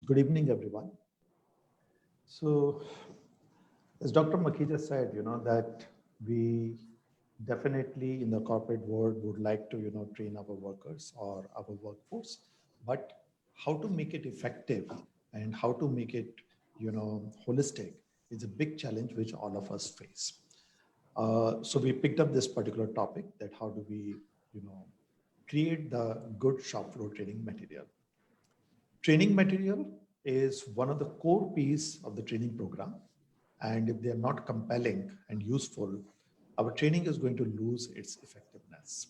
Good evening, everyone. So, as Dr. Makhija said, that we definitely in the corporate world would like to, train our workers or our workforce, but how to make it effective and how to make it, holistic is a big challenge which all of us face. So we picked up this particular topic that how do we, create the good shop floor training material. Training material is one of the core piece of the training program. And if they are not compelling and useful, our training is going to lose its effectiveness.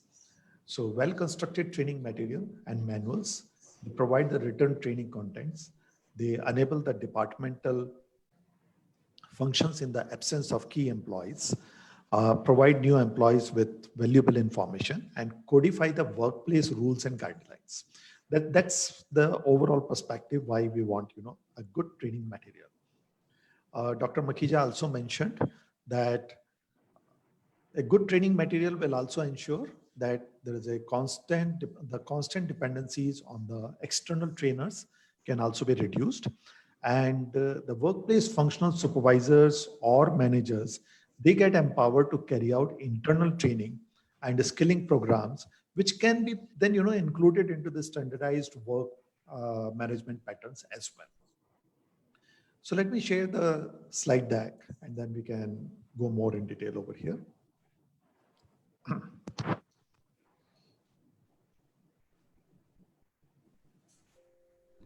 So well-constructed training material and manuals, they provide the written training contents. They enable the departmental functions in the absence of key employees, provide new employees with valuable information, and codify the workplace rules and guidelines. That's the overall perspective why we want, a good training material. Dr. Makhija also mentioned that a good training material will also ensure that there is the constant dependencies on the external trainers can also be reduced. And the workplace functional supervisors or managers, they get empowered to carry out internal training and skilling programs, which can be then, included into the standardized work management patterns as well. So let me share the slide deck and then we can go more in detail over here.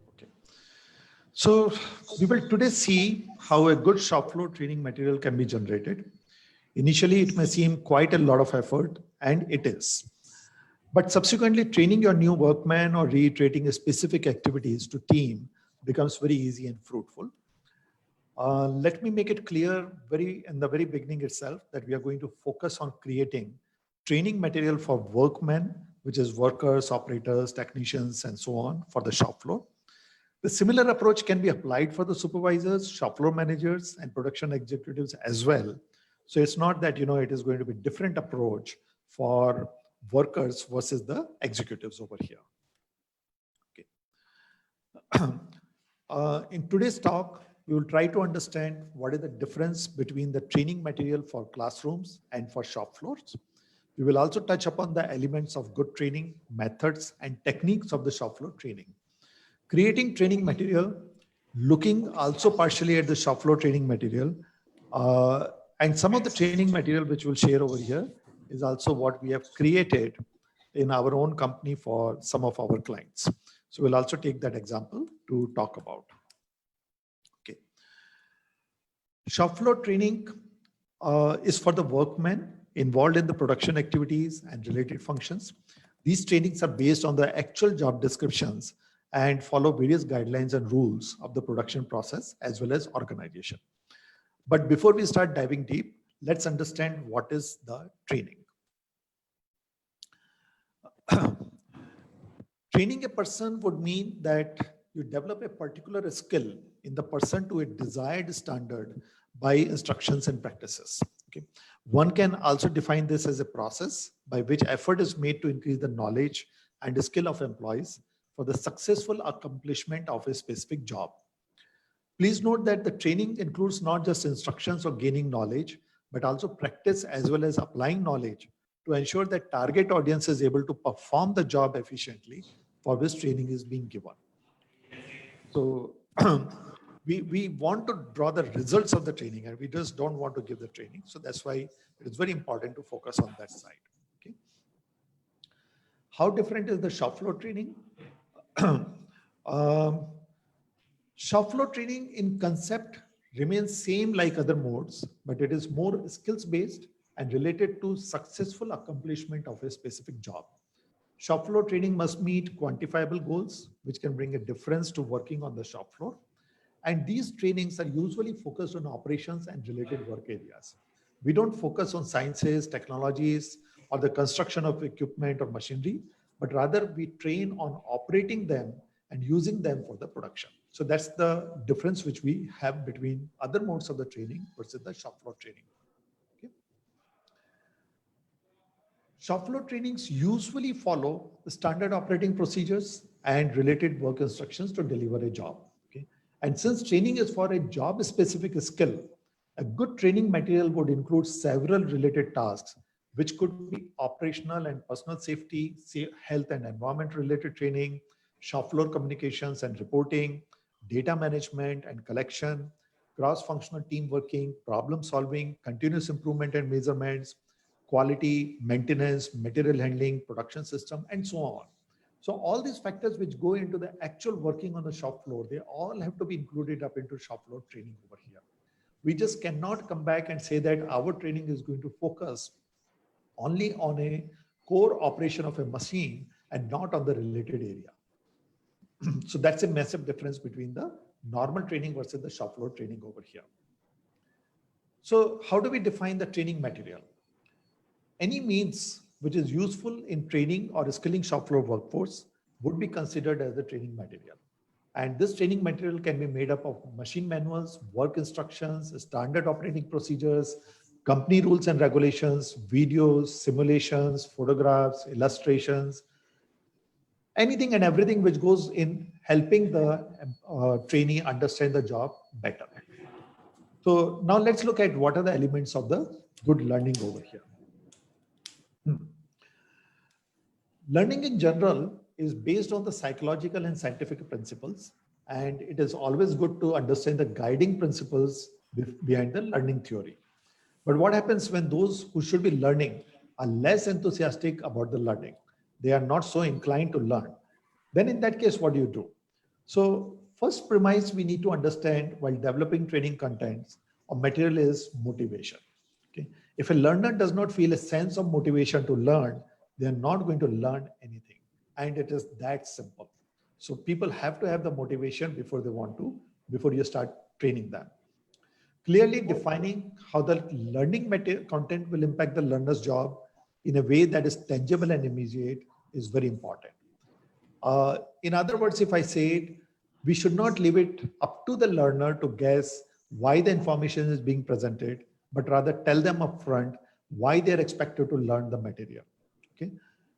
Okay. So we will today see how a good shop floor training material can be generated. Initially, it may seem quite a lot of effort, and it is. But subsequently, training your new workman or reiterating specific activities to team becomes very easy and fruitful. Let me make it clear in the very beginning itself that we are going to focus on creating training material for workmen, which is workers, operators, technicians, and so on for the shop floor. The similar approach can be applied for the supervisors, shop floor managers, and production executives as well. So it's not that, it is going to be different approach for workers versus the executives over here. Okay. In today's talk, we will try to understand what is the difference between the training material for classrooms and for shop floors. We will also touch upon the elements of good training, methods, and techniques of the shop floor training. Creating training material, looking also partially at the shop floor training material, and some of the training material which we'll share over here is also what we have created in our own company for some of our clients. So we'll also take that example to talk about. Okay. Shop floor training is for the workmen involved in the production activities and related functions. These trainings are based on the actual job descriptions and follow various guidelines and rules of the production process as well as organization. But before we start diving deep, let's understand what is the training. Training a person would mean that you develop a particular skill in the person to a desired standard by instructions and practices. Okay. One can also define this as a process by which effort is made to increase the knowledge and the skill of employees for the successful accomplishment of a specific job. Please note that the training includes not just instructions or gaining knowledge, but also practice as well as applying knowledge to ensure that target audience is able to perform the job efficiently for which training is being given. So we want to draw the results of the training and we just don't want to give the training. So that's why it is very important to focus on that side. Okay. How different is the shop floor training? Shop floor training in concept remains same like other modes, but it is more skills based and related to successful accomplishment of a specific job. Shop floor training must meet quantifiable goals, which can bring a difference to working on the shop floor. And these trainings are usually focused on operations and related work areas. We don't focus on sciences, technologies, or the construction of equipment or machinery, but rather we train on operating them and using them for the production. So that's the difference which we have between other modes of the training versus the shop floor training. Okay. Shop floor trainings usually follow the standard operating procedures and related work instructions to deliver a job. Okay. And since training is for a job specific skill, a good training material would include several related tasks, which could be operational and personal safety, health and environment related training, shop floor communications and reporting, data management and collection, cross-functional team working, problem solving, continuous improvement and measurements, quality, maintenance, material handling, production system, and so on. So all these factors which go into the actual working on the shop floor, they all have to be included up into shop floor training over here. We just cannot come back and say that our training is going to focus only on a core operation of a machine and not on the related area. So that's a massive difference between the normal training versus the shop floor training over here. So how do we define the training material? Any means which is useful in training or skilling shop floor workforce would be considered as the training material. And this training material can be made up of machine manuals, work instructions, standard operating procedures, company rules and regulations, videos, simulations, photographs, illustrations, anything and everything which goes in helping the trainee understand the job better. So now let's look at what are the elements of the good learning over here. Learning in general is based on the psychological and scientific principles, and it is always good to understand the guiding principles behind the learning theory. But what happens when those who should be learning are less enthusiastic about the learning? They are not so inclined to learn. Then in that case, what do you do? So first premise we need to understand while developing training contents or material is motivation. Okay? If a learner does not feel a sense of motivation to learn, they are not going to learn anything. And it is that simple. So people have to have the motivation before you start training them. Clearly defining how the learning material content will impact the learner's job in a way that is tangible and immediate is very important. In other words, if I say it, we should not leave it up to the learner to guess why the information is being presented, but rather tell them upfront why they're expected to learn the material. Okay?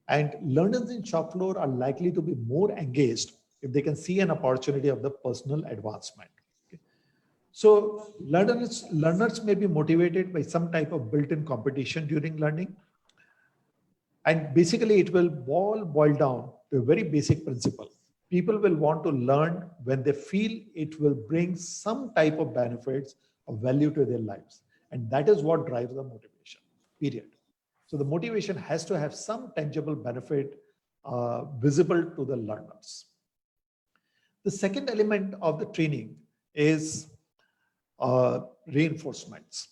And learners in shop floor are likely to be more engaged if they can see an opportunity of the personal advancement. Okay? So learners may be motivated by some type of built-in competition during learning. And basically it will boil down to a very basic principle. People will want to learn when they feel it will bring some type of benefits or value to their lives. And that is what drives the motivation, period. So the motivation has to have some tangible benefit visible to the learners. The second element of the training is reinforcements.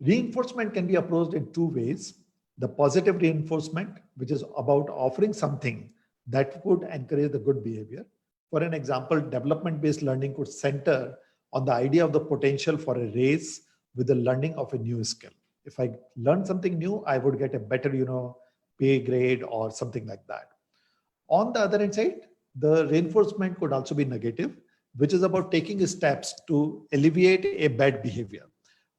Reinforcement can be approached in two ways. The positive reinforcement, which is about offering something that would encourage the good behavior. For an example, development-based learning could center on the idea of the potential for a raise with the learning of a new skill. If I learn something new, I would get a better, pay grade or something like that. On the other hand side, the reinforcement could also be negative, which is about taking steps to alleviate a bad behavior.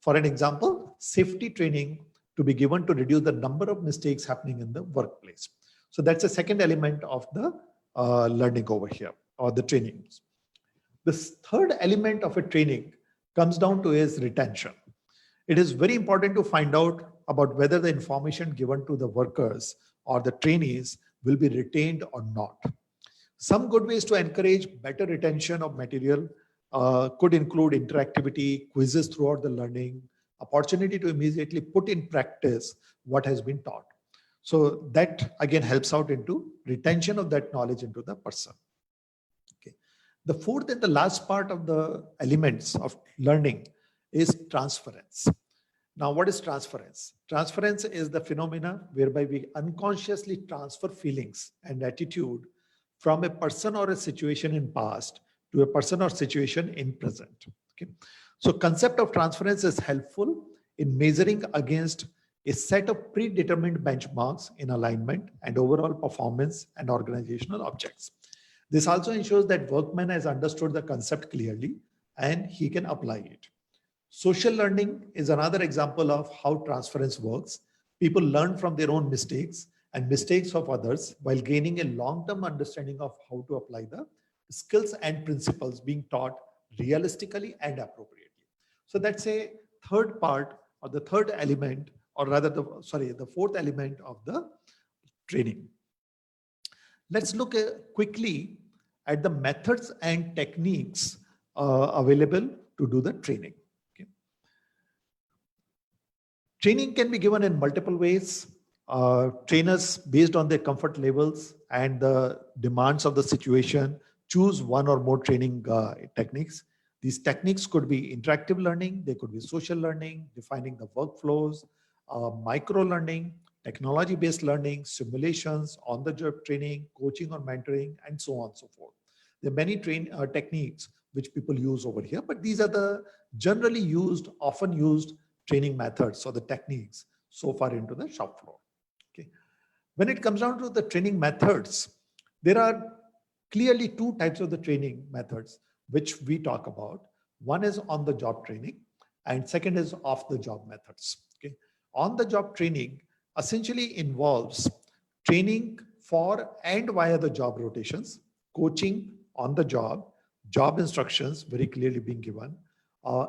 For an example, safety training to be given to reduce the number of mistakes happening in the workplace. So that's the second element of the learning over here, or the trainings. The third element of a training comes down to is retention. It is very important to find out about whether the information given to the workers or the trainees will be retained or not. Some good ways to encourage better retention of material could include interactivity, quizzes throughout the learning, opportunity to immediately put in practice what has been taught. So that again helps out into retention of that knowledge into the person. Okay. The fourth and the last part of the elements of learning is transference. Now, what is transference? Transference is the phenomena whereby we unconsciously transfer feelings and attitude from a person or a situation in past to a person or situation in present. Okay. So concept of transference is helpful in measuring against a set of predetermined benchmarks in alignment and overall performance and organizational objects. This also ensures that workman has understood the concept clearly and he can apply it. Social learning is another example of how transference works. People learn from their own mistakes and mistakes of others while gaining a long-term understanding of how to apply the skills and principles being taught realistically and appropriately. So that's a third part or the third element, or rather the fourth element of the training. Let's look quickly at the methods and techniques available to do the training. Okay. Training can be given in multiple ways. Trainers, based on their comfort levels and the demands of the situation, choose one or more training techniques. These techniques could be interactive learning, they could be social learning, defining the workflows, micro learning, technology-based learning, simulations, on-the-job training, coaching or mentoring, and so on and so forth. There are many techniques which people use over here, but these are the generally used, often used training methods or the techniques so far into the shop floor. Okay. When it comes down to the training methods, there are clearly two types of the training methods which we talk about. One is on the job training and second is off the job methods. Okay. On the job training essentially involves training for and via the job rotations, coaching on the job instructions very clearly being given,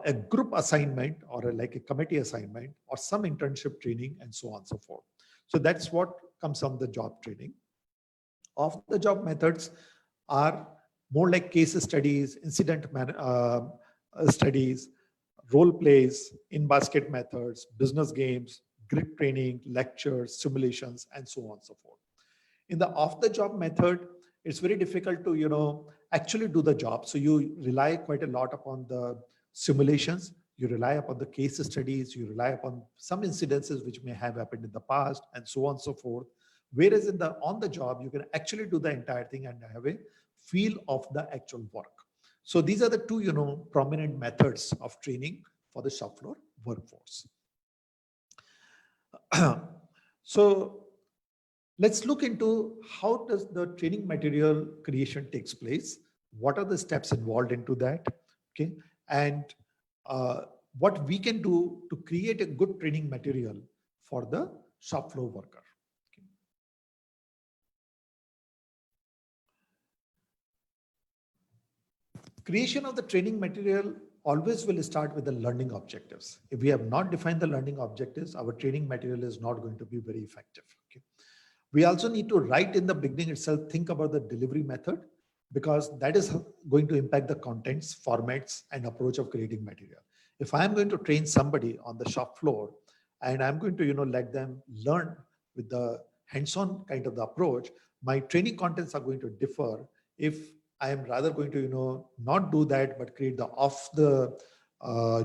a group assignment or like a committee assignment or some internship training and so on and so forth. So that's what comes on the job training. Off the job methods are more like case studies, incident studies, role plays, in-basket methods, business games, grid training, lectures, simulations, and so on and so forth. In the off-the-job method, it's very difficult to, actually do the job. So you rely quite a lot upon the simulations, you rely upon the case studies, you rely upon some incidences which may have happened in the past, and so on and so forth. Whereas in the on the job, you can actually do the entire thing and have a feel of the actual work. So these are the two, prominent methods of training for the shop floor workforce. So let's look into how does the training material creation takes place. What are the steps involved into that? Okay, and what we can do to create a good training material for the shop floor worker. Okay. Creation of the training material always will start with the learning objectives. If we have not defined the learning objectives, our training material is not going to be very effective. Okay. We also need to write in the beginning itself, think about the delivery method, because that is going to impact the contents, formats, and approach of creating material. If I'm going to train somebody on the shop floor and I'm going to, let them learn with the hands-on kind of the approach, my training contents are going to differ if I am rather going to, not do that, but create the off the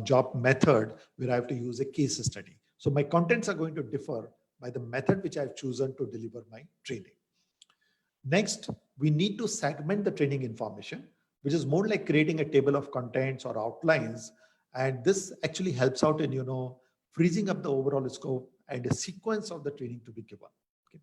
job method where I have to use a case study. So my contents are going to differ by the method which I've chosen to deliver my training. Next, we need to segment the training information, which is more like creating a table of contents or outlines. And this actually helps out in, freezing up the overall scope and a sequence of the training to be given. Okay.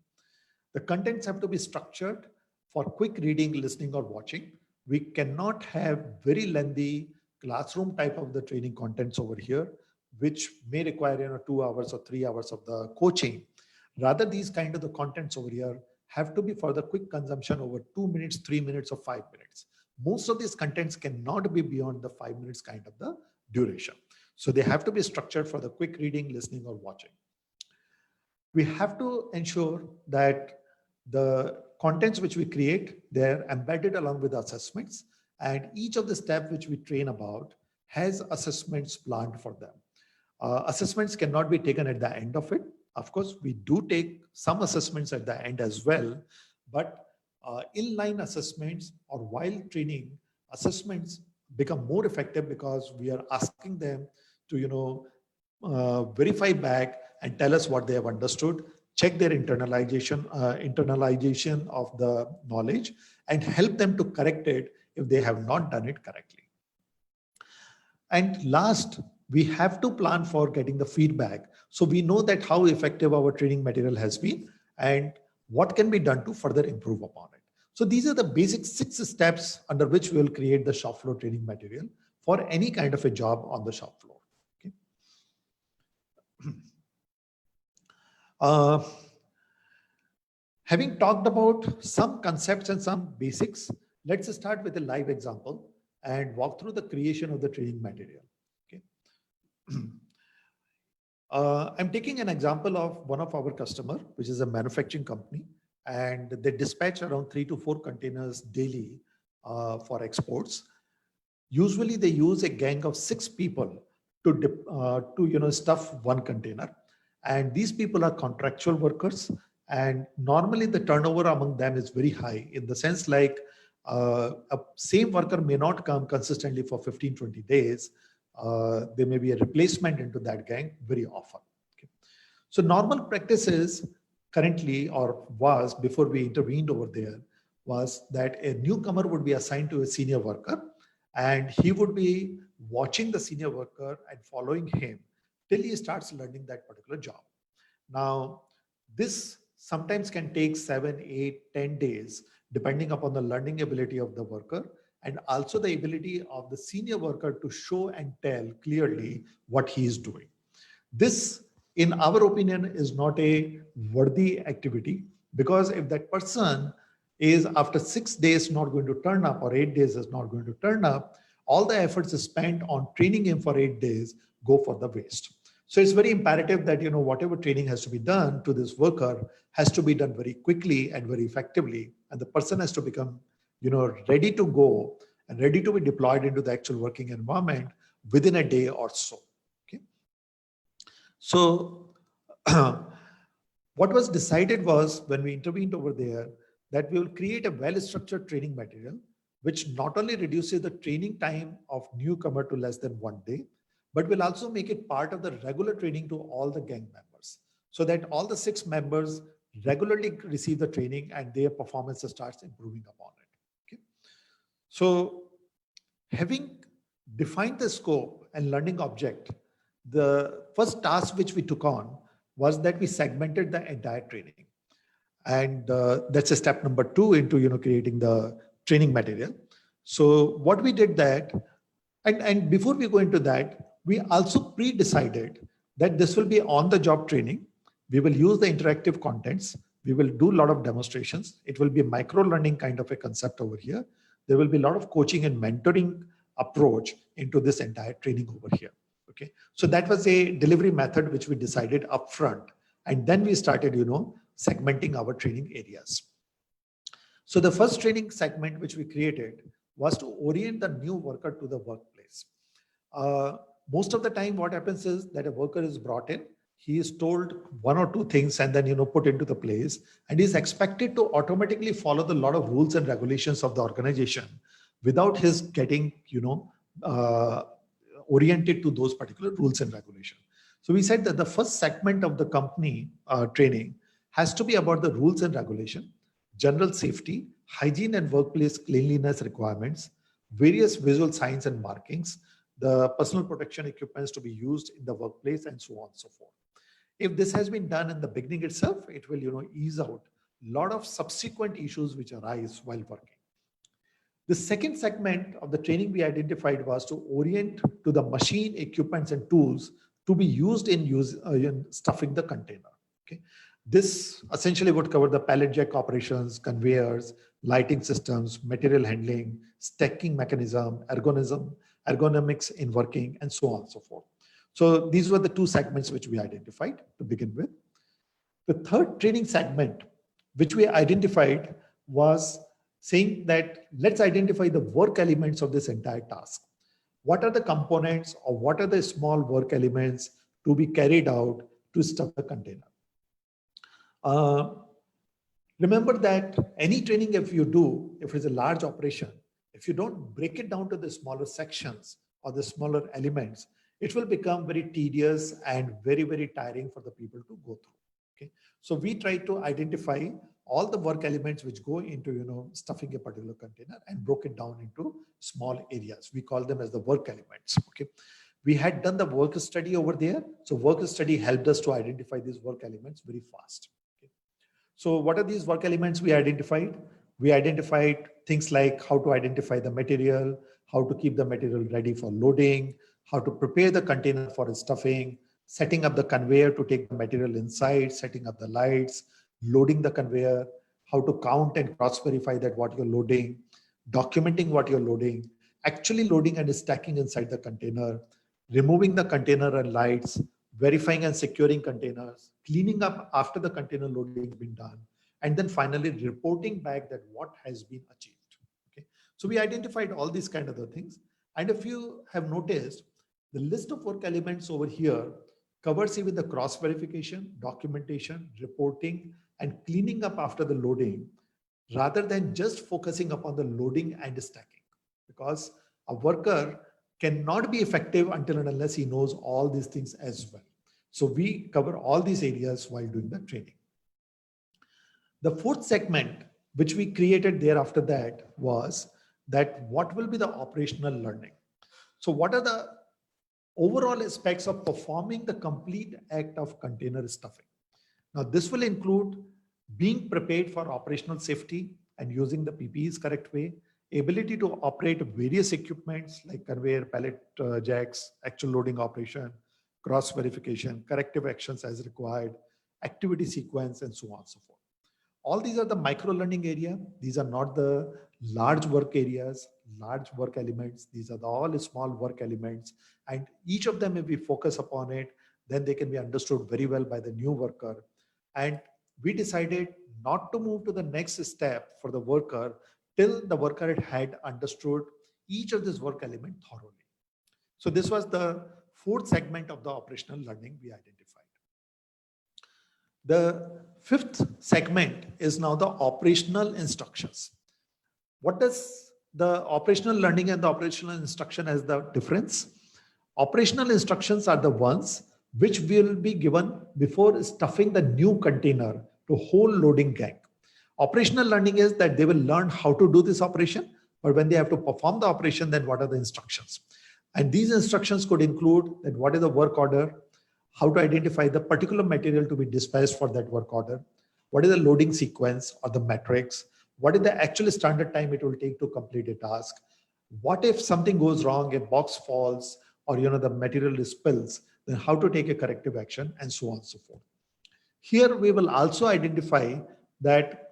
The contents have to be structured for quick reading, listening, or watching. We cannot have very lengthy classroom type of the training contents over here, which may require 2 hours or 3 hours of the coaching. Rather, these kind of the contents over here have to be for the quick consumption over 2 minutes, 3 minutes, or 5 minutes. Most of these contents cannot be beyond the 5 minutes kind of the duration. So they have to be structured for the quick reading, listening, or watching. We have to ensure that the contents which we create, they're embedded along with assessments, and each of the steps which we train about has assessments planned for them. Assessments cannot be taken at the end of it. Of course, we do take some assessments at the end as well, but inline assessments or while training, assessments become more effective because we are asking them to, verify back and tell us what they have understood, check their internalization of the knowledge, and help them to correct it if they have not done it correctly. And last, we have to plan for getting the feedback. So we know that how effective our training material has been and what can be done to further improve upon it. So these are the basic 6 steps under which we will create the shop floor training material for any kind of a job on the shop floor. Okay. Having talked about some concepts and some basics, let's start with a live example and walk through the creation of the training material. Okay. I'm taking an example of one of our customer, which is a manufacturing company, and they dispatch around 3 to 4 containers daily for exports. Usually they use a gang of 6 people to stuff one container, and these people are contractual workers, and normally the turnover among them is very high, in the sense like a same worker may not come consistently for 15-20 days. There may be a replacement into that gang very often. Okay. So normal practices currently, or was before we intervened over there, was that a newcomer would be assigned to a senior worker, and he would be watching the senior worker and following him till he starts learning that particular job. Now, this sometimes can take 7, 8, 10 days, depending upon the learning ability of the worker, and also the ability of the senior worker to show and tell clearly what he is doing. This, in our opinion, is not a worthy activity, because if that person is after 6 days not going to turn up, or 8 days is not going to turn up, all the efforts spent on training him for 8 days go for the waste. So it's very imperative that whatever training has to be done to this worker has to be done very quickly and very effectively, and the person has to become ready to go and ready to be deployed into the actual working environment within a day or so. Okay. So what was decided was, when we intervened over there, that we will create a well-structured training material, which not only reduces the training time of newcomer to less than 1 day, but will also make it part of the regular training to all the gang members, so that all the 6 members regularly receive the training and their performance starts improving upon it. Okay. So having defined the scope and learning object, the first task which we took on was that we segmented the entire training. And that's a step number 2 into creating the training material. So what we did that, and before we go into that, we also pre-decided that this will be on-the-job training. We will use the interactive contents. We will do a lot of demonstrations. It will be a micro-learning kind of a concept over here. There will be a lot of coaching and mentoring approach into this entire training over here. Okay, so that was a delivery method which we decided upfront, and then we started, segmenting our training areas. So the first training segment which we created was to orient the new worker to the workplace. Most of the time, what happens is that a worker is brought in, he is told 1 or 2 things and then put into the place, and is expected to automatically follow the lot of rules and regulations of the organization without his getting oriented to those particular rules and regulations. So we said that the first segment of the company training has to be about the rules and regulation, general safety, hygiene and workplace cleanliness requirements, various visual signs and markings, the personal protection equipments to be used in the workplace, and so on and so forth. If this has been done in the beginning itself, it will ease out a lot of subsequent issues which arise while working. The second segment of the training we identified was to orient to the machine, equipments, and tools to be used in stuffing the container. Okay. This essentially would cover the pallet jack operations, conveyors, lighting systems, material handling, stacking mechanism, ergonomics in working, and so on and so forth. So these were the 2 segments which we identified to begin with. The third training segment which we identified was saying that let's identify the work elements of this entire task. What are the components, or what are the small work elements to be carried out to stuff the container? Remember that any training, if you do, if it's a large operation, if you don't break it down to the smaller sections or the smaller elements, it will become very tedious and very, very tiring for the people to go through. Okay. So we try to identify all the work elements which go into stuffing a particular container and broke it down into small areas. We call them as the work elements. Okay. We had done the work study over there. So work study helped us to identify these work elements very fast. Okay. So what are these work elements we identified? We identified things like how to identify the material, how to keep the material ready for loading, how to prepare the container for stuffing, setting up the conveyor to take the material inside, setting up the lights, loading the conveyor, how to count and cross-verify that what you're loading, documenting what you're loading, actually loading and stacking inside the container, removing the container and lights, verifying and securing containers, cleaning up after the container loading has been done, and then finally reporting back that what has been achieved. Okay, so we identified all these kind of the things. And if you have noticed, the list of work elements over here covers even the cross verification, documentation, reporting, and cleaning up after the loading, rather than just focusing upon the loading and stacking. Because a worker cannot be effective until and unless he knows all these things as well. So we cover all these areas while doing the training. The fourth segment, which we created there after that, was that what will be the operational learning? So what are the overall aspects of performing the complete act of container stuffing? Now, this will include being prepared for operational safety and using the PPEs correct way, ability to operate various equipments like conveyor, pallet jacks, actual loading operation, cross verification, corrective actions as required, activity sequence, and so on and so forth. All these are the micro learning area. These are not the large work areas, large work elements. These are all small work elements. And each of them, if we focus upon it, then they can be understood very well by the new worker. And we decided not to move to the next step for the worker till the worker had understood each of this work element thoroughly. So this was the fourth segment of the operational learning we identified. The fifth segment is now the operational instructions. What does the operational learning and the operational instruction as the difference? Operational instructions are the ones which will be given before stuffing the new container to whole loading gang. Operational learning is that they will learn how to do this operation, but when they have to perform the operation, then what are the instructions? And these instructions could include that what is the work order, how to identify the particular material to be dispatched for that work order, what is the loading sequence or the metrics, what is the actual standard time it will take to complete a task, what if something goes wrong, a box falls, or the material spills, then how to take a corrective action, and so on and so forth. Here we will also identify that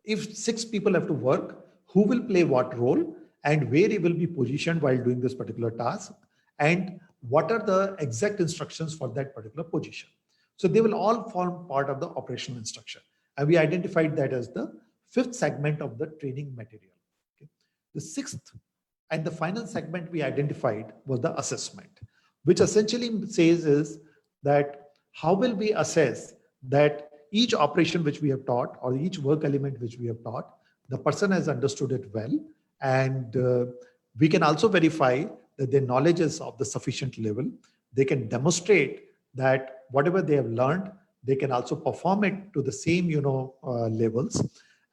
if 6 people have to work, who will play what role and where he will be positioned while doing this particular task, and what are the exact instructions for that particular position. So they will all form part of the operational instruction. And we identified that as the fifth segment of the training material. Okay. The sixth and the final segment we identified was the assessment, which essentially says is that how will we assess that each operation which we have taught or each work element which we have taught, the person has understood it well. And we can also verify that their knowledge is of the sufficient level. They can demonstrate that whatever they have learned, they can also perform it to the same, levels.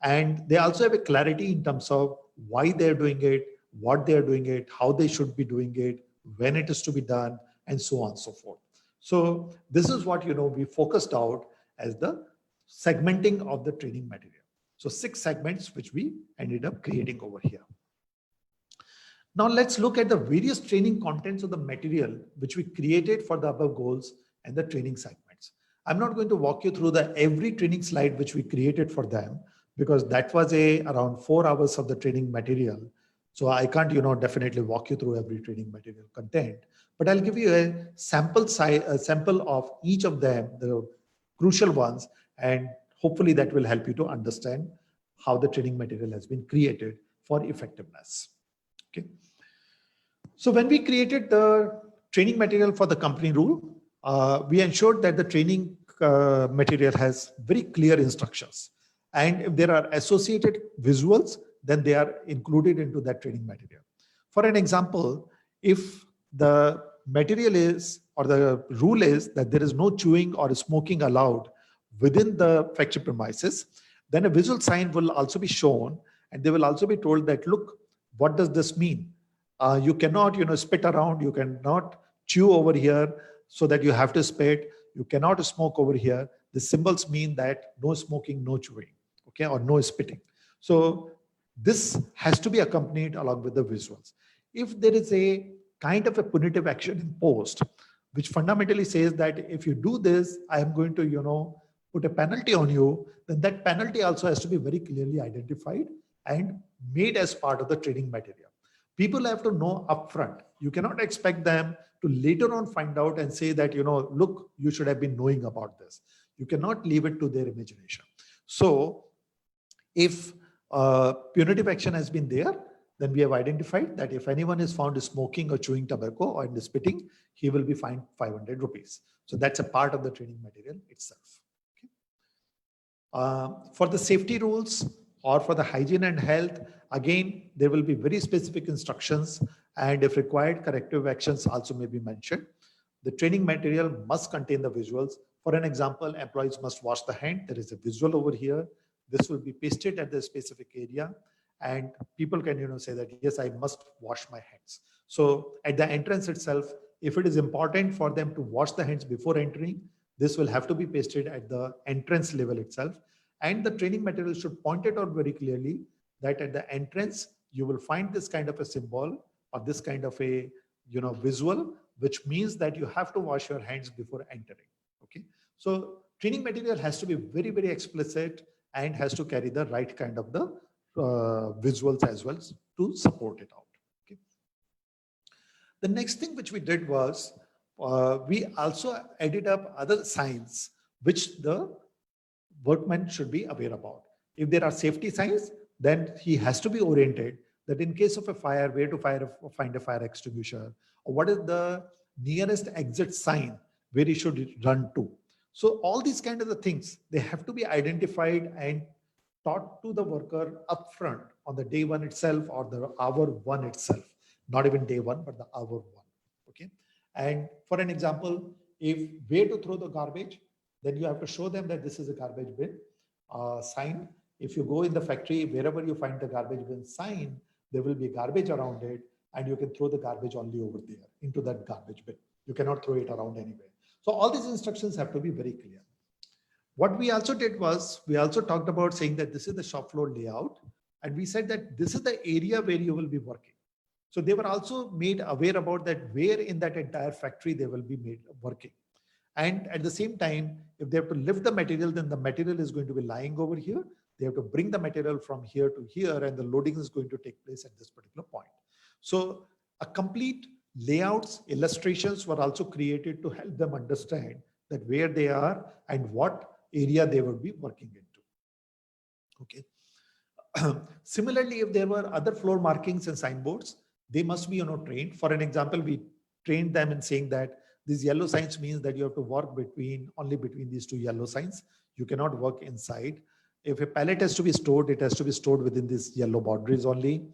And they also have a clarity in terms of why they're doing it, what they're doing it, how they should be doing it, when it is to be done, and so on and so forth. So this is what, we focused out as the segmenting of the training material. So 6 segments, which we ended up creating over here. Now let's look at the various training contents of the material which we created for the above goals and the training segments. I'm not going to walk you through every training slide which we created for them, because that was around 4 hours of the training material. So I can't, definitely walk you through every training material content, but I'll give you a sample of each of them, the crucial ones, and hopefully that will help you to understand how the training material has been created for effectiveness. Okay. So when we created the training material for the company rule, we ensured that the training material has very clear instructions. And if there are associated visuals, then they are included into that training material. For an example, if the material is, or the rule is that there is no chewing or smoking allowed within the factory premises, then a visual sign will also be shown, and they will also be told that, look, what does this mean? You cannot, spit around, you cannot chew over here so that you have to spit, you cannot smoke over here. The symbols mean that no smoking, no chewing, okay, or no spitting. So this has to be accompanied along with the visuals. If there is a kind of a punitive action imposed, which fundamentally says that if you do this, I am going to, put a penalty on you, then that penalty also has to be very clearly identified and made as part of the training material. People have to know upfront. You cannot expect them to later on find out and say that, look, you should have been knowing about this. You cannot leave it to their imagination. So if punitive action has been there, then we have identified that if anyone is found smoking or chewing tobacco or in spitting, he will be fined 500 rupees. So that's a part of the training material itself. For the safety rules or for the hygiene and health, again, there will be very specific instructions, and if required, corrective actions also may be mentioned. The training material must contain the visuals. For an example, employees must wash the hand. There is a visual over here. This will be pasted at the specific area, and people can say that, yes, I must wash my hands. So at the entrance itself, if it is important for them to wash the hands before entering, this will have to be pasted at the entrance level itself. And the training material should point it out very clearly that at the entrance, you will find this kind of a symbol or this kind of a visual, which means that you have to wash your hands before entering. Okay. So training material has to be very, very explicit and has to carry the right kind of the visuals as well to support it out. Okay. The next thing which we did was we also added up other signs which the workman should be aware about. If there are safety signs, then he has to be oriented that in case of a fire, where to find a fire extinguisher, or what is the nearest exit sign where he should run to. So all these kind of the things, they have to be identified and taught to the worker upfront on the day one itself or the hour one itself, not even day one, but the hour one. Okay. And for an example, if where to throw the garbage, then you have to show them that this is a garbage bin sign. If you go in the factory, wherever you find the garbage bin sign, there will be garbage around it, and you can throw the garbage only over there into that garbage bin. You cannot throw it around anywhere. So all these instructions have to be very clear. What we also did was, we also talked about saying that this is the shop floor layout, and we said that this is the area where you will be working. So they were also made aware about that where in that entire factory they will be made working. And at the same time, if they have to lift the material, then the material is going to be lying over here. They have to bring the material from here to here, and the loading is going to take place at this particular point. So a complete layouts, illustrations were also created to help them understand that where they are and what area they would be working into. Okay. Similarly, if there were other floor markings and signboards, they must be trained. For an example, we trained them in saying that these yellow signs means that you have to work only between these two yellow signs. You cannot work inside. If a pallet has to be stored, it has to be stored within these yellow boundaries only.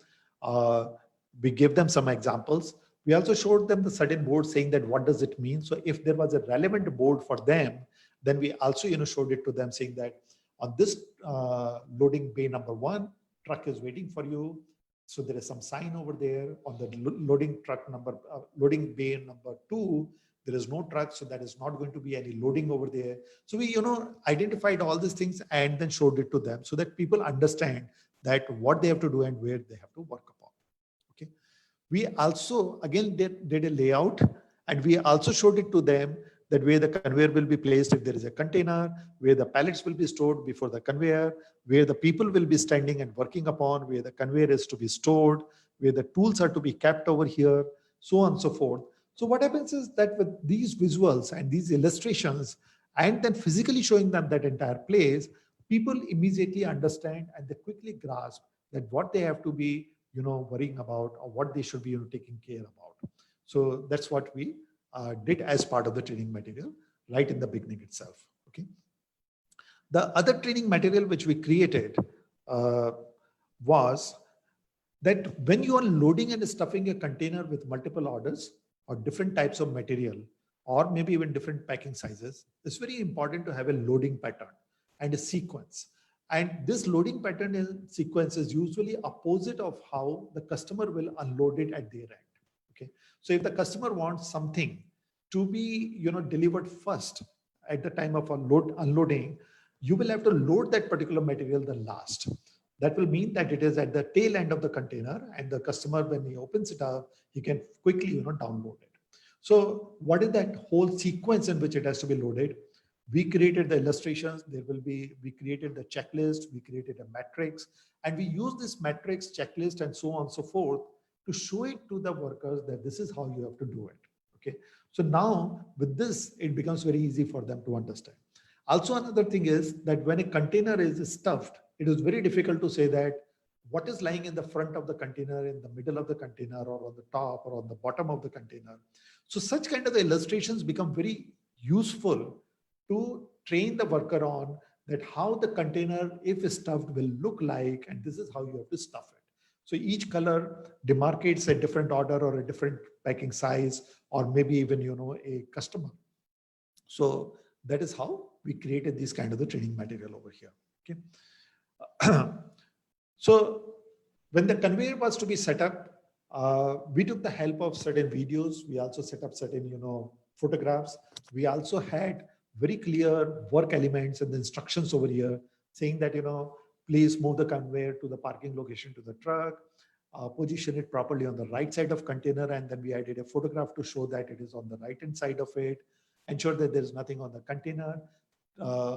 We gave them some examples. We also showed them the certain board saying that what does it mean. So if there was a relevant board for them, then we also showed it to them saying that on this loading bay number 1, truck is waiting for you. So there is some sign over there. On the loading bay number 2, there is no truck, so that is not going to be any loading over there. So we identified all these things and then showed it to them so that people understand that what they have to do and where they have to work upon. Okay. We also again did a layout, and we also showed it to them that where the conveyor will be placed if there is a container, where the pallets will be stored before the conveyor, where the people will be standing and working upon, where the conveyor is to be stored, where the tools are to be kept over here, so on and so forth. So what happens is that with these visuals and these illustrations, and then physically showing them that entire place, people immediately understand and they quickly grasp that what they have to be, worrying about, or what they should be taking care about. So that's what we did as part of the training material right in the beginning itself. Okay. The other training material which we created was that when you are loading and stuffing a container with multiple orders or different types of material, or maybe even different packing sizes, it's very important to have a loading pattern and a sequence. And this loading pattern and sequence is usually opposite of how the customer will unload it at their end. Okay. So if the customer wants something to be, delivered first at the time of unloading, you will have to load that particular material the last. That will mean that it is at the tail end of the container, and the customer, when he opens it up, he can quickly, download it. So what is that whole sequence in which it has to be loaded? We created the illustrations. We created the checklist, we created a matrix, and we use this matrix, checklist, and so on and so forth to show it to the workers that this is how you have to do it. Okay. So now with this, it becomes very easy for them to understand. Also, another thing is that when a container is stuffed, it is very difficult to say that what is lying in the front of the container, in the middle of the container, or on the top or on the bottom of the container. So such kind of the illustrations become very useful to train the worker on that how the container, if stuffed, will look like, and this is how you have to stuff it. So each color demarcates a different order or a different packing size, or maybe even, a customer. So that is how we created this kind of the training material over here. Okay. So when the conveyor was to be set up, we took the help of certain videos. We also set up certain, photographs. We also had very clear work elements and the instructions over here saying that, please move the conveyor to the parking location to the truck, position it properly on the right side of container. And then we added a photograph to show that it is on the right hand side of it, ensure that there is nothing on the container,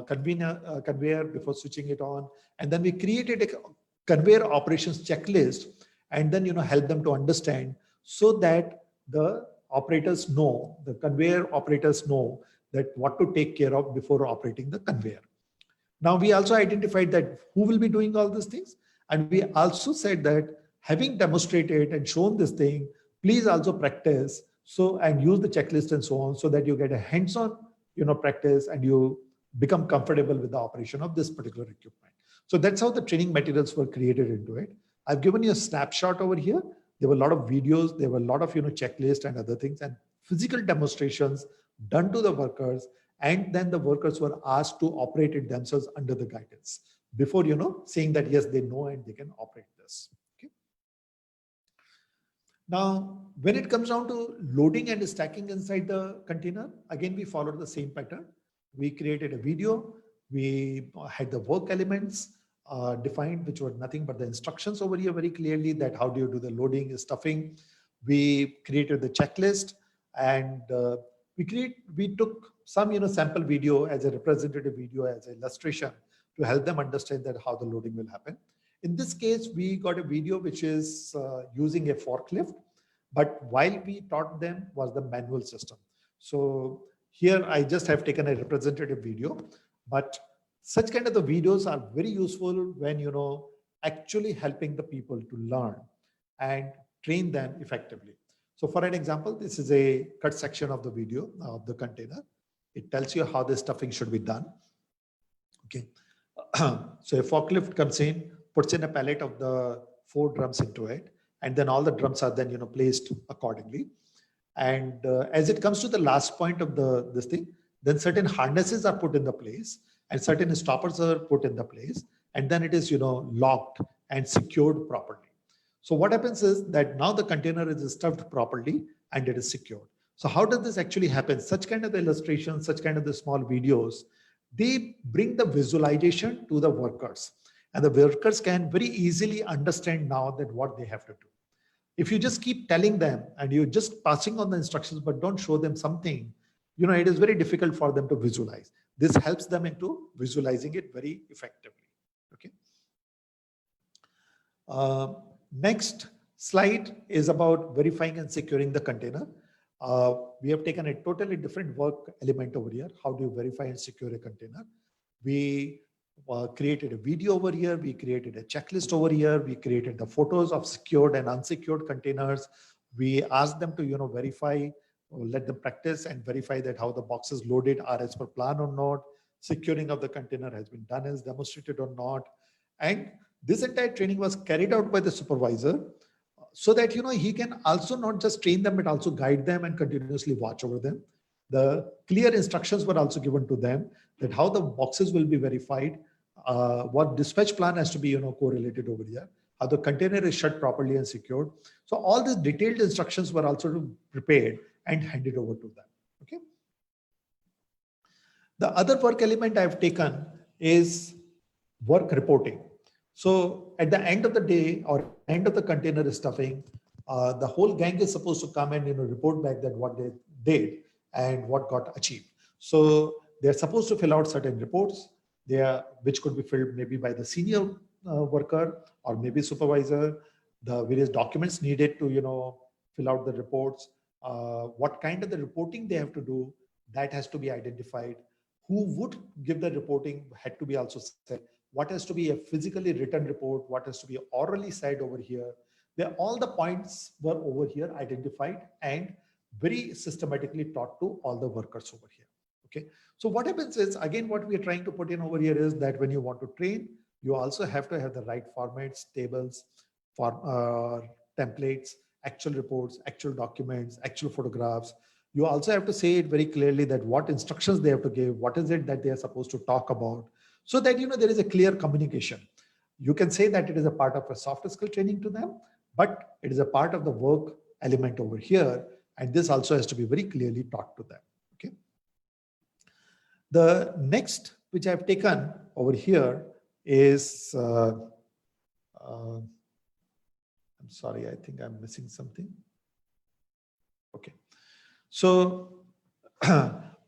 conveyor before switching it on. And then we created a conveyor operations checklist, and then, help them to understand so that the operators know, the conveyor operators know that what to take care of before operating the conveyor. Now, we also identified that who will be doing all these things. And we also said that having demonstrated and shown this thing, please also practice and use the checklist and so on, so that you get a hands-on, practice, and you become comfortable with the operation of this particular equipment. So that's how the training materials were created into it. I've given you a snapshot over here. There were a lot of videos, there were a lot of, checklists and other things, and physical demonstrations done to the workers. And then the workers were asked to operate it themselves under the guidance before, saying that, yes, they know and they can operate this. Okay. Now, when it comes down to loading and stacking inside the container, again, we followed the same pattern. We created a video. We had the work elements defined, which were nothing but the instructions over here very clearly, that how do you do the loading, stuffing. We created the checklist, and we took some sample video as a representative video, as an illustration, to help them understand that how the loading will happen. In this case, we got a video which is using a forklift, but while we taught them was the manual system. So here I just have taken a representative video, but such kind of the videos are very useful when, actually helping the people to learn and train them effectively. So for an example, this is a cut section of the video of the container. It tells you how the stuffing should be done. Okay. So a forklift comes in, puts in a pallet of the 4 drums into it, and then all the drums are then, placed accordingly. And as it comes to the last point of this thing, then certain harnesses are put in the place and certain stoppers are put in the place. And then it is, locked and secured properly. So what happens is that now the container is stuffed properly and it is secured. So how does this actually happen? Such kind of the illustrations, such kind of the small videos, they bring the visualization to the workers, and the workers can very easily understand now that what they have to do. If you just keep telling them and you're just passing on the instructions, but don't show them something, it is very difficult for them to visualize. This helps them into visualizing it very effectively. Okay. Next slide is about verifying and securing the container. We have taken a totally different work element over here. How do you verify and secure a container? We created a video over here. We created a checklist over here. We created the photos of secured and unsecured containers. We asked them to, verify, or let them practice and verify that how the boxes loaded are as per plan or not. Securing of the container has been done as demonstrated or not. And this entire training was carried out by the supervisor so that, he can also not just train them, but also guide them and continuously watch over them. The clear instructions were also given to them that how the boxes will be verified, what dispatch plan has to be, correlated over here, how the container is shut properly and secured. So all these detailed instructions were also prepared and handed over to them. Okay. The other work element I've taken is work reporting. So at the end of the day or end of the container stuffing, the whole gang is supposed to come and report back that what they did and what got achieved. So they're supposed to fill out certain reports, which could be filled maybe by the senior worker or maybe supervisor, the various documents needed to, fill out the reports, what kind of the reporting they have to do, that has to be identified. Who would give the reporting had to be also said. What has to be a physically written report, what has to be orally said over here. All the points were over here identified and very systematically taught to all the workers over here. Okay. So what happens is, again, what we are trying to put in over here is that when you want to train, you also have to have the right formats, tables, templates, actual reports, actual documents, actual photographs. You also have to say it very clearly that what instructions they have to give, what is it that they are supposed to talk about, so that there is a clear communication. You can say that it is a part of a soft skill training to them, but it is a part of the work element over here, and this also has to be very clearly taught to them. Okay. The next which I've taken over here is I'm sorry, I think I'm missing something. Okay. So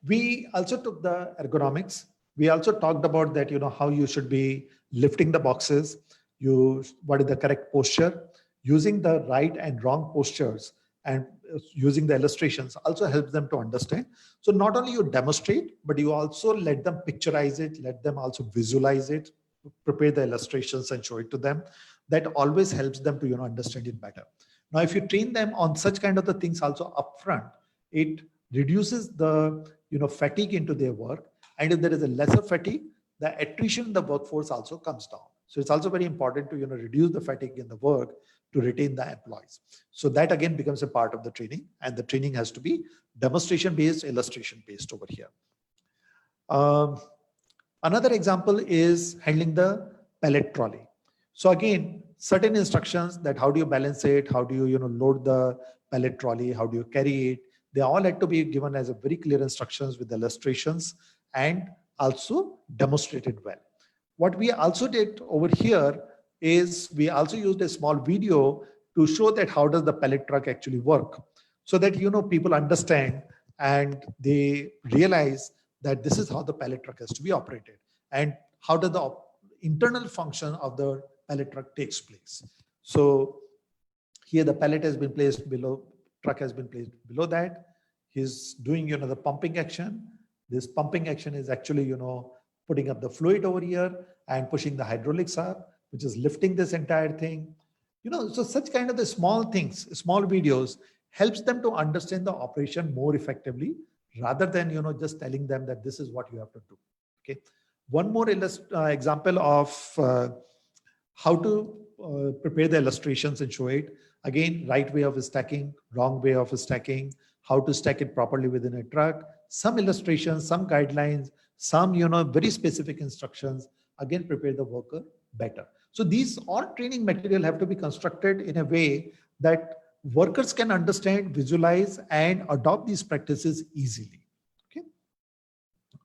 we also took the ergonomics. We also talked about that, how you should be lifting the boxes, what is the correct posture, using the right and wrong postures, and using the illustrations also helps them to understand. So not only you demonstrate, but you also let them picturize it, let them also visualize it, prepare the illustrations and show it to them. That always helps them to understand it better. Now, if you train them on such kind of the things also upfront, it reduces the fatigue into their work. And if there is a lesser fatigue, the attrition in the workforce also comes down. So it's also very important to reduce the fatigue in the work to retain the employees. So that again becomes a part of the training, and the training has to be demonstration based, illustration based over here. Another example is handling the pallet trolley. So again, certain instructions that how do you balance it, how do you load the pallet trolley, how do you carry it, they all had to be given as a very clear instructions with illustrations and also demonstrated well. What we also did over here is we also used a small video to show that how does the pallet truck actually work, so that people understand and they realize that this is how the pallet truck has to be operated and how does the internal function of the pallet truck takes place. So here the pallet has been placed below, truck has been placed below that. He's doing the pumping action. This pumping action is actually putting up the fluid over here and pushing the hydraulics up, which is lifting this entire thing. So such kind of the small things, small videos helps them to understand the operation more effectively rather than just telling them that this is what you have to do. Okay. One more example of how to prepare the illustrations and show it. Again, right way of stacking, wrong way of stacking, how to stack it properly within a truck, some illustrations, some guidelines, some very specific instructions, again prepare the worker better. So these all training material have to be constructed in a way that workers can understand, visualize, and adopt these practices easily.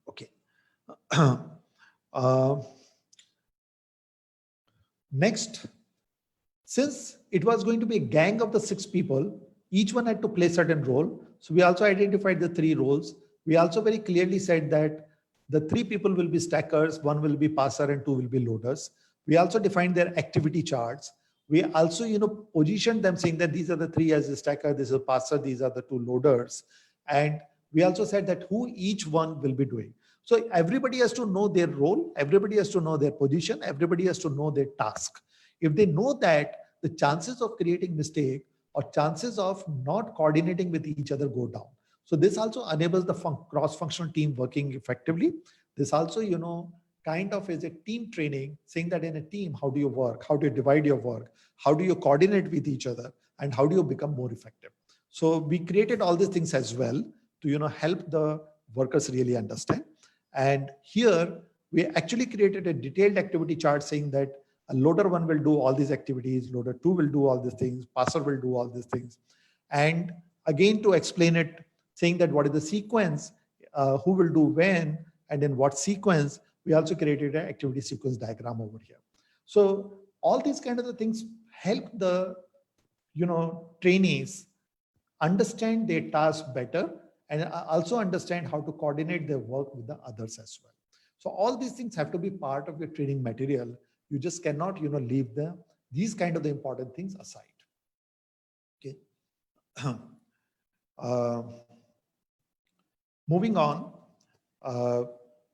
Okay. Next, since it was going to be a gang of the 6 people, each one had to play certain role. So we also identified the 3 roles. We also very clearly said that the 3 people will be stackers, 1 will be passer, and 2 will be loaders. We also defined their activity charts. We also, positioned them saying that these are the 3 as a stacker, this is a passer, these are the 2 loaders. And we also said that who each one will be doing. So everybody has to know their role, everybody has to know their position, everybody has to know their task. If they know that, the chances of creating mistake or chances of not coordinating with each other go down. So this also enables the cross-functional team working effectively. This also, kind of is a team training, saying that in a team, how do you work? How do you divide your work? How do you coordinate with each other? And how do you become more effective? So we created all these things as well to, help the workers really understand. And here we actually created a detailed activity chart saying that a loader 1 will do all these activities, loader 2 will do all these things, passer will do all these things. And again, to explain it, saying that what is the sequence, who will do when, and in what sequence, we also created an activity sequence diagram over here. So all these kind of the things help the, trainees understand their task better and also understand how to coordinate their work with the others as well. So all these things have to be part of your training material. You just cannot, leave these kind of the important things aside. Okay. uh, Moving on,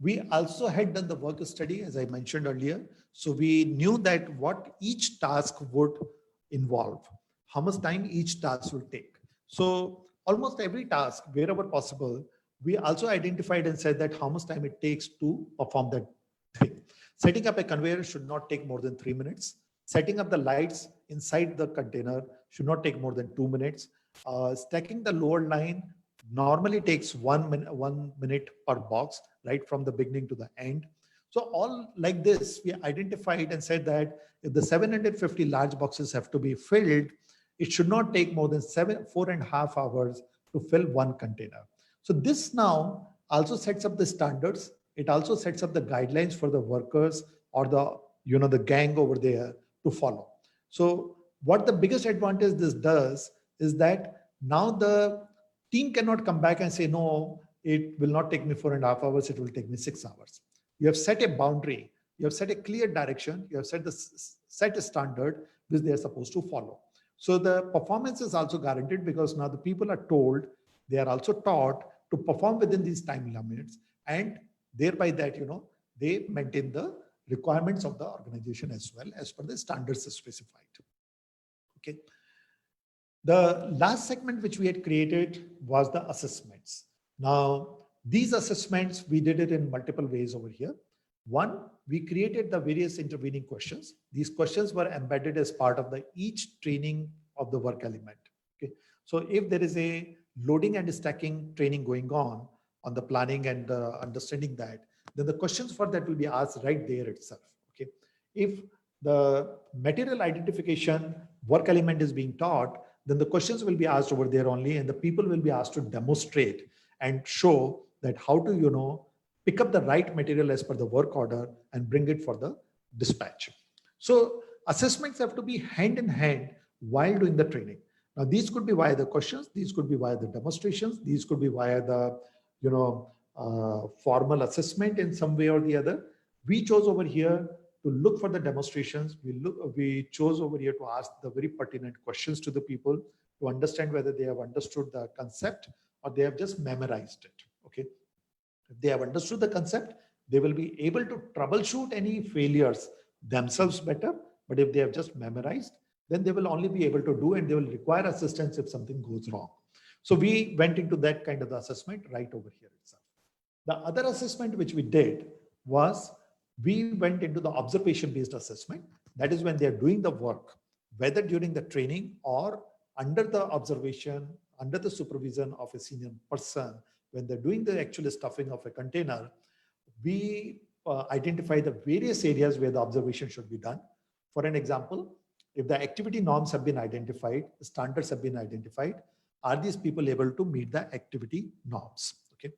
we also had done the work study, as I mentioned earlier. So we knew that what each task would involve, how much time each task will take. So almost every task, wherever possible, we also identified and said that how much time it takes to perform that thing. Setting up a conveyor should not take more than 3 minutes. Setting up the lights inside the container should not take more than 2 minutes. Stacking the load line normally takes 1 minute per box, right from the beginning to the end. So all like this, we identified and said that if the 750 large boxes have to be filled, it should not take more than 4.5 hours to fill one container. So this now also sets up the standards. It also sets up the guidelines for the workers or the gang over there to follow. So what the biggest advantage this does is that now the team cannot come back and say, no, it will not take me 4.5 hours, it will take me 6 hours. You have set a boundary, you have set a clear direction, you have set a standard which they are supposed to follow. So the performance is also guaranteed because now the people are told, they are also taught to perform within these time limits, and thereby that, they maintain the requirements of the organization as well as per the standards specified. Okay. The last segment which we had created was the assessments. Now, these assessments, we did it in multiple ways over here. One, we created the various intervening questions. These questions were embedded as part of each training of the work element. Okay. So if there is a loading and stacking training going on the planning and understanding that, then the questions for that will be asked right there itself. Okay. If the material identification work element is being taught, then the questions will be asked over there only, and the people will be asked to demonstrate and show that how to, pick up the right material as per the work order and bring it for the dispatch. So assessments have to be hand in hand while doing the training. Now, these could be via the questions, these could be via the demonstrations, these could be via the, formal assessment in some way or the other. We chose over here to look for the demonstrations. We chose over here to ask the very pertinent questions to the people to understand whether they have understood the concept or they have just memorized it. Okay. If they have understood the concept, they will be able to troubleshoot any failures themselves better. But if they have just memorized, then they will only be able to do, and they will require assistance if something goes wrong. So we went into that kind of assessment right over here itself. The other assessment which we did was we went into the observation-based assessment. That is when they are doing the work, whether during the training or under the observation, under the supervision of a senior person, when they're doing the actual stuffing of a container, we identify the various areas where the observation should be done. For an example, if the activity norms have been identified, the standards have been identified, are these people able to meet the activity norms? Okay.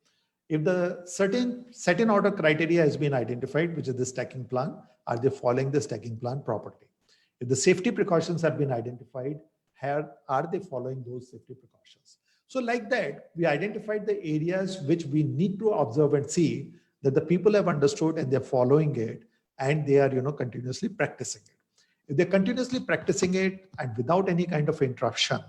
If the certain set in order criteria has been identified, which is the stacking plan, are they following the stacking plan properly? If the safety precautions have been identified, are they following those safety precautions? So like that, we identified the areas which we need to observe and see that the people have understood and they're following it, and they are, continuously practicing it. If they're continuously practicing it and without any kind of interruption,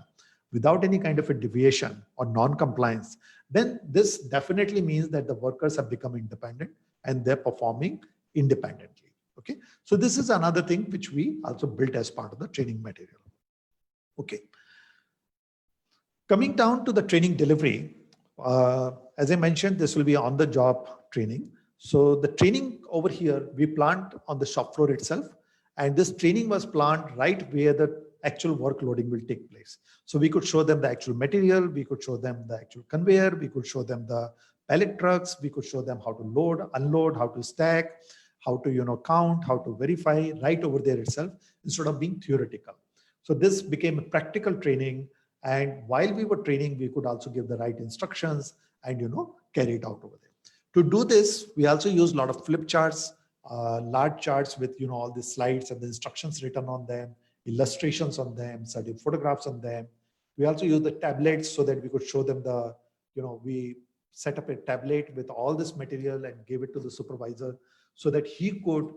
without any kind of a deviation or non-compliance, then this definitely means that the workers have become independent and they're performing independently. Okay. So this is another thing which we also built as part of the training material. Okay. Coming down to the training delivery, as I mentioned, this will be on the job training. So the training over here, we planned on the shop floor itself. And this training was planned right where the actual work loading will take place. So we could show them the actual material, we could show them the actual conveyor, we could show them the pallet trucks, we could show them how to load, unload, how to stack, how to count, how to verify right over there itself, instead of being theoretical. So this became a practical training, and while we were training, we could also give the right instructions and carry it out over there. To do this, we also use a lot of flip charts, large charts with all the slides and the instructions written on them, illustrations on them, certain photographs on them. We also use the tablets so that we could show them the we set up a tablet with all this material and gave it to the supervisor so that he could,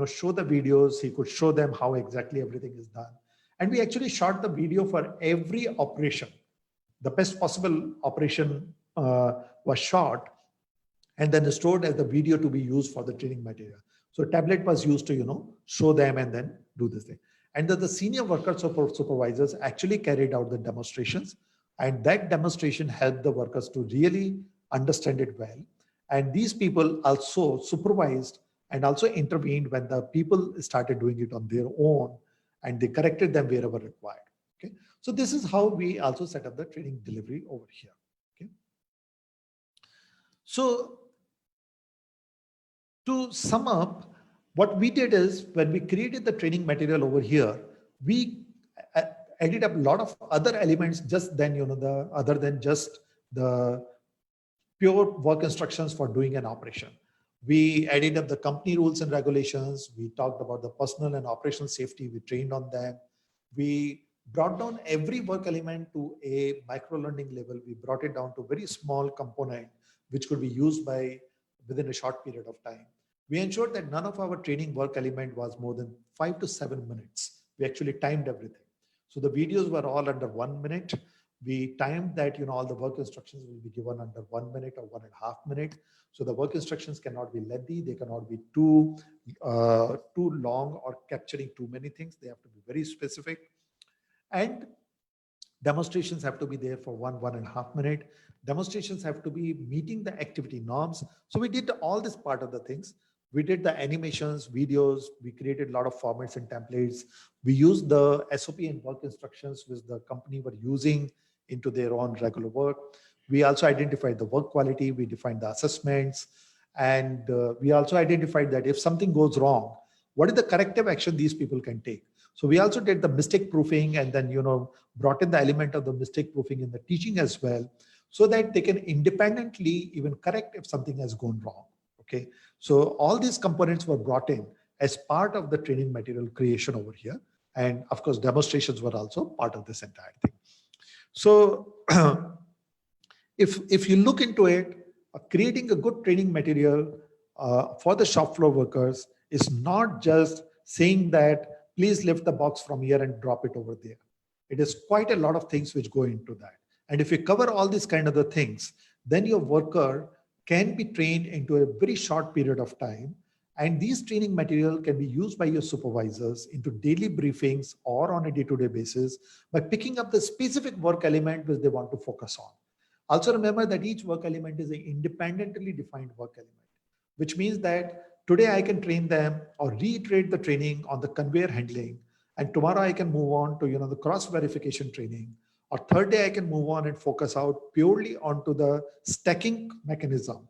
show the videos, he could show them how exactly everything is done. And we actually shot the video for every operation. The best possible operation was shot and then stored as the video to be used for the training material. So tablet was used to, show them and then do this thing. And the senior worker support supervisors actually carried out the demonstrations, and that demonstration helped the workers to really understand it well. And these people also supervised and also intervened when the people started doing it on their own, and they corrected them wherever required. Okay. So this is how we also set up the training delivery over here. Okay. So to sum up, what we did is when we created the training material over here, we added up a lot of other elements just then, other than just the pure work instructions for doing an operation. We added up the company rules and regulations. We talked about the personal and operational safety. We trained on them. We brought down every work element to a micro learning level. We brought it down to a very small component, which could be used within a short period of time. We ensured that none of our training work element was more than 5 to 7 minutes. We actually timed everything. So the videos were all under 1 minute. We timed that, all the work instructions will be given under 1 minute or 1.5 minutes. So the work instructions cannot be lengthy. They cannot be too long or capturing too many things. They have to be very specific. And demonstrations have to be there for 1.5 minutes. Demonstrations have to be meeting the activity norms. So we did all this part of the things. We did the animations, videos. We created a lot of formats and templates. We used the SOP and work instructions which the company were using into their own regular work. We also identified the work quality. We defined the assessments. And we also identified that if something goes wrong, what is the corrective action these people can take? So we also did the mistake proofing and then, brought in the element of the mistake proofing in the teaching as well, so that they can independently even correct if something has gone wrong. Okay. So all these components were brought in as part of the training material creation over here. And of course, demonstrations were also part of this entire thing. So if you look into it, creating a good training material for the shop floor workers is not just saying that, please lift the box from here and drop it over there. It is quite a lot of things which go into that. And if you cover all these kind of the things, then your worker can be trained into a very short period of time. And these training material can be used by your supervisors into daily briefings or on a day-to-day basis by picking up the specific work element which they want to focus on. Also remember that each work element is an independently defined work element, which means that today I can train them or reiterate the training on the conveyor handling. And tomorrow I can move on to, the cross verification training. Or third day I can move on and focus out purely onto the stacking mechanism.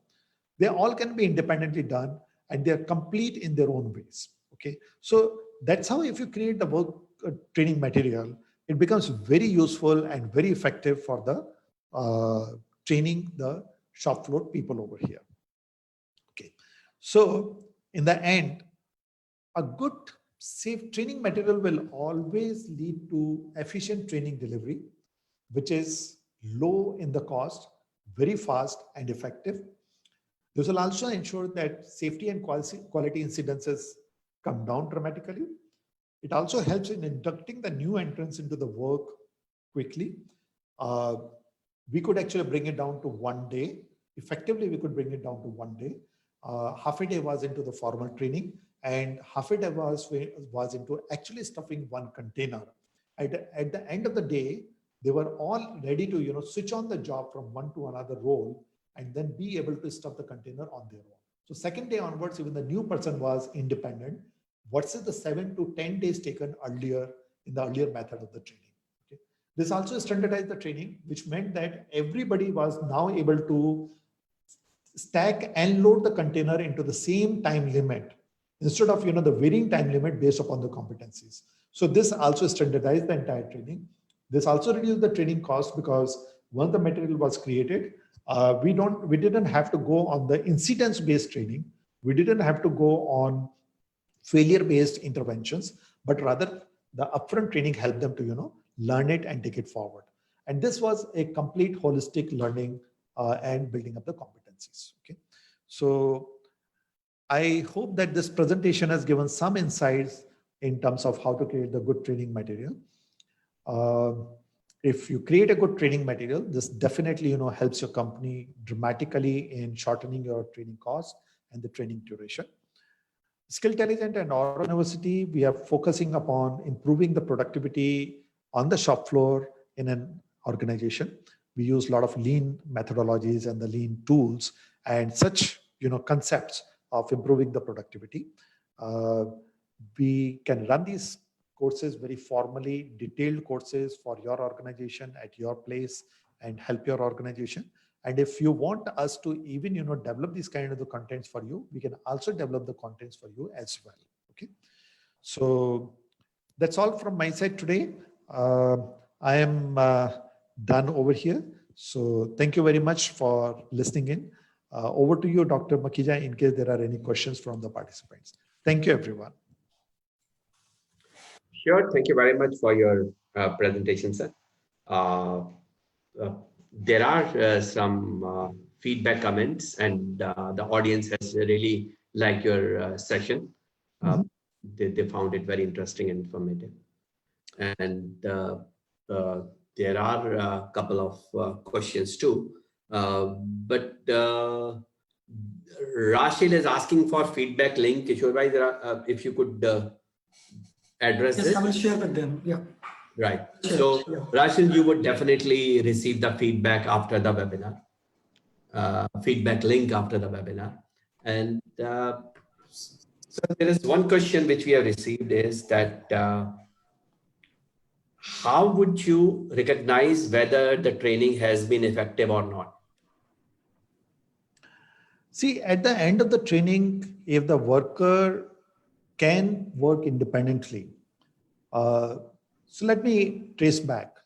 They all can be independently done and they're complete in their own ways. Okay. So that's how if you create the work training material, it becomes very useful and very effective for the training the shop floor people over here. Okay. So in the end, a good safe training material will always lead to efficient training delivery, which is low in the cost, very fast and effective. This will also ensure that safety and quality incidences come down dramatically. It also helps in inducting the new entrants into the work quickly. We could actually bring it down to 1 day. Effectively, we could bring it down to 1 day. Half a day was into the formal training and half a day was into actually stuffing one container. At the end of the day, they were all ready to switch on the job from one to another role and then be able to stuff the container on their own. So second day onwards, even the new person was independent versus the 7 to 10 days taken earlier in the earlier method of the training. Okay. This also standardized the training, which meant that everybody was now able to stack and load the container into the same time limit instead of the varying time limit based upon the competencies. So this also standardized the entire training. This also reduced the training cost because once the material was created, we didn't have to go on the incidence-based training. We didn't have to go on failure-based interventions, but rather the upfront training helped them to learn it and take it forward. And this was a complete holistic learning and building up the competencies. Okay, so I hope that this presentation has given some insights in terms of how to create the good training material. If you create a good training material, this definitely helps your company dramatically in shortening your training cost and the training duration. Skilltelligent and Aura University, we are focusing upon improving the productivity on the shop floor in an organization. We use a lot of lean methodologies and the lean tools and such concepts of improving the productivity. We can run these courses very formally, detailed courses for your organization at your place and help your organization. And if you want us to even develop these kind of the contents for you, we can also develop the contents for you as well. Okay, so that's all from my side today. I am done over here. So thank you very much for listening in. Over to you, Dr. Makhija, in case there are any questions from the participants. Thank you, everyone. Sure. Thank you very much for your presentation, sir. There are some feedback comments, and the audience has really liked your session. They found it very interesting and informative. And there are a couple of questions too. But Rashil is asking for feedback link. Kishore bhai, if you could address this. Yes, I will share with them. Yeah. Right. So, yeah. Rashil, you would definitely receive the feedback after the webinar, feedback link after the webinar. And so there is one question which we have received is that how would you recognize whether the training has been effective or not? See, at the end of the training, if the worker can work independently, so let me trace back.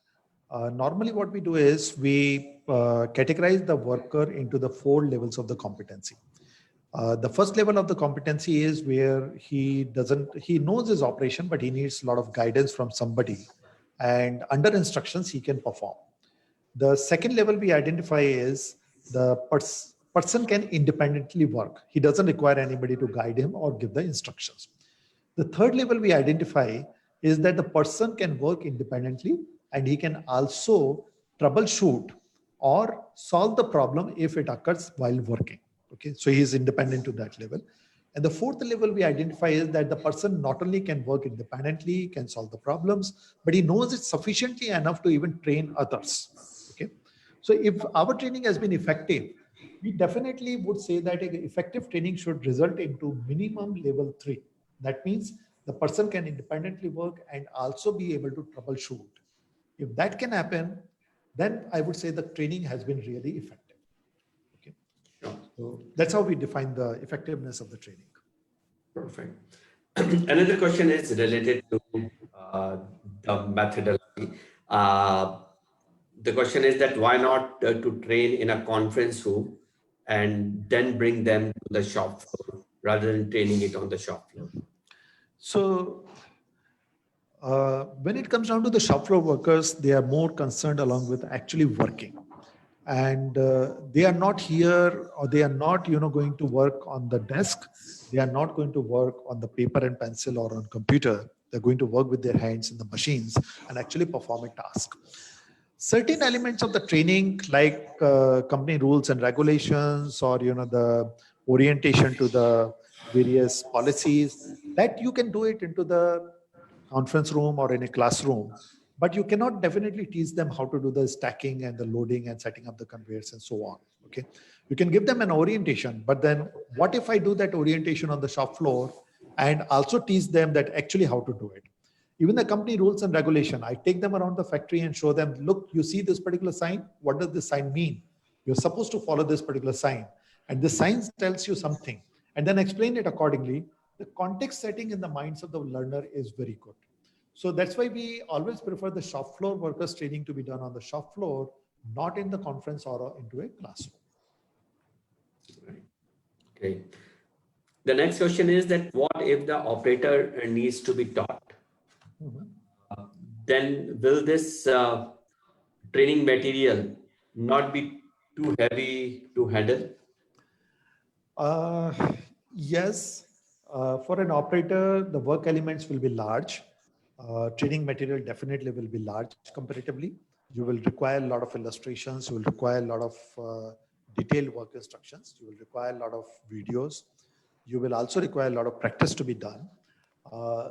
Normally what we do is we categorize the worker into the 4 levels of the competency. The first level of the competency is where he knows his operation, but he needs a lot of guidance from somebody, and under instructions he can perform. The second level we identify is the person can independently work. He doesn't require anybody to guide him or give the instructions. The third level we identify is that the person can work independently and he can also troubleshoot or solve the problem if it occurs while working. Okay, so he is independent to that level. And the fourth level we identify is that the person not only can work independently, can solve the problems, but he knows it sufficiently enough to even train others. Okay, so if our training has been effective, we definitely would say that effective training should result into minimum level 3. That means the person can independently work and also be able to troubleshoot. If that can happen, then I would say the training has been really effective. Okay, so that's how we define the effectiveness of the training. Perfect. Another question is related to the methodology. The question is that why not to train in a conference room and then bring them to the shop floor rather than training it on the shop floor? So when it comes down to the shop floor workers, they are more concerned along with actually working. And they are not here, or they are not going to work on the desk. They are not going to work on the paper and pencil or on computer. They're going to work with their hands in the machines and actually perform a task. Certain elements of the training, like company rules and regulations, or the orientation to the various policies, that you can do it into the conference room or in a classroom, but you cannot definitely teach them how to do the stacking and the loading and setting up the conveyors and so on. Okay, you can give them an orientation, but then what if I do that orientation on the shop floor and also teach them that actually how to do it? Even the company rules and regulation, I take them around the factory and show them, look, you see this particular sign? What does this sign mean? You're supposed to follow this particular sign. And this sign tells you something. And then explain it accordingly. The context setting in the minds of the learner is very good. So that's why we always prefer the shop floor workers training to be done on the shop floor, not in the conference or into a classroom. Right. Great. The next question is that what if the operator needs to be taught? Then will this training material not be too heavy to handle? Yes, for an operator, the work elements will be large. Training material definitely will be large comparatively. You will require a lot of illustrations. You will require a lot of detailed work instructions. You will require a lot of videos. You will also require a lot of practice to be done. Uh,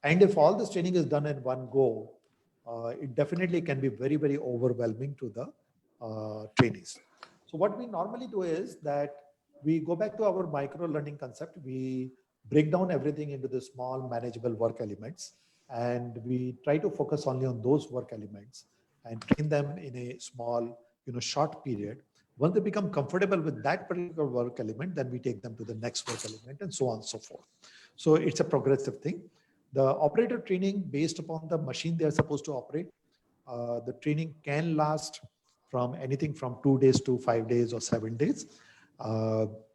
and if all this training is done in one go, it definitely can be very, very overwhelming to the trainees. So what we normally do is that we go back to our micro learning concept. We break down everything into the small manageable work elements, and we try to focus only on those work elements and train them in a small, short period. Once they become comfortable with that particular work element, then we take them to the next work element and so on and so forth. So it's a progressive thing. The operator training based upon the machine they're supposed to operate, the training can last from anything from 2 days to 5 days or 7 days.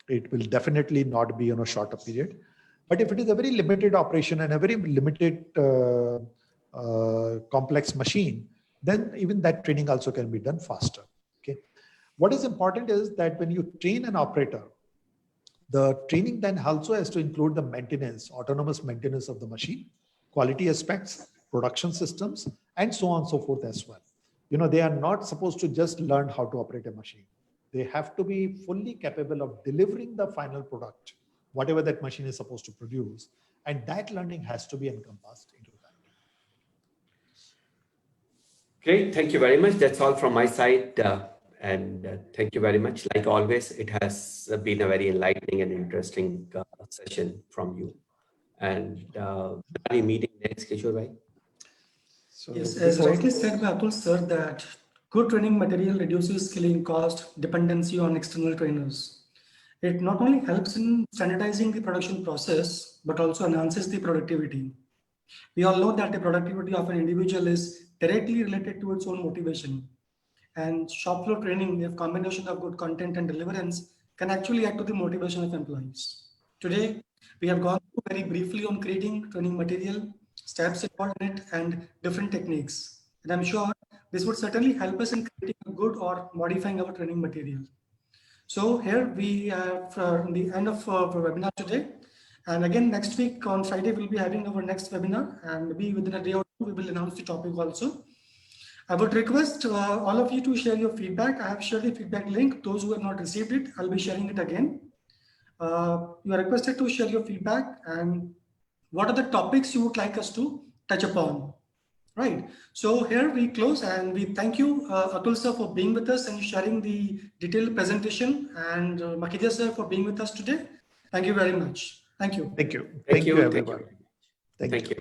It will definitely not be on a shorter period. But if it is a very limited operation and a very limited complex machine, then even that training also can be done faster. Okay. What is important is that when you train an operator, the training then also has to include the maintenance, autonomous maintenance of the machine, quality aspects, production systems, and so on and so forth as well. They are not supposed to just learn how to operate a machine. They have to be fully capable of delivering the final product, whatever that machine is supposed to produce. And that learning has to be encompassed into that. Great. Thank you very much. That's all from my side. Thank you very much. Like always, it has been a very enlightening and interesting session from you. And are we meeting next, Kishore, right? So yes, as rightly said by Atul sir, that good training material reduces skilling cost, dependency on external trainers. It not only helps in standardizing the production process, but also enhances the productivity. We all know that the productivity of an individual is directly related to its own motivation. And shop floor training, if combination of good content and deliverance, can actually add to the motivation of employees. Today, we have gone through very briefly on creating training material, steps involved in it, and different techniques. And I'm sure this would certainly help us in creating a good or modifying our training material. So here we have the end of our webinar today. And again, next week on Friday, we'll be having our next webinar, and maybe within a day or two, we will announce the topic also. I would request all of you to share your feedback. I have shared the feedback link. Those who have not received it, I'll be sharing it again. You are requested to share your feedback and what are the topics you would like us to touch upon. Right. So here we close and we thank you, Atul sir, for being with us and sharing the detailed presentation, and Makhija sir for being with us today. Thank you very much. Thank you. Thank you. Thank you, everyone. Thank you.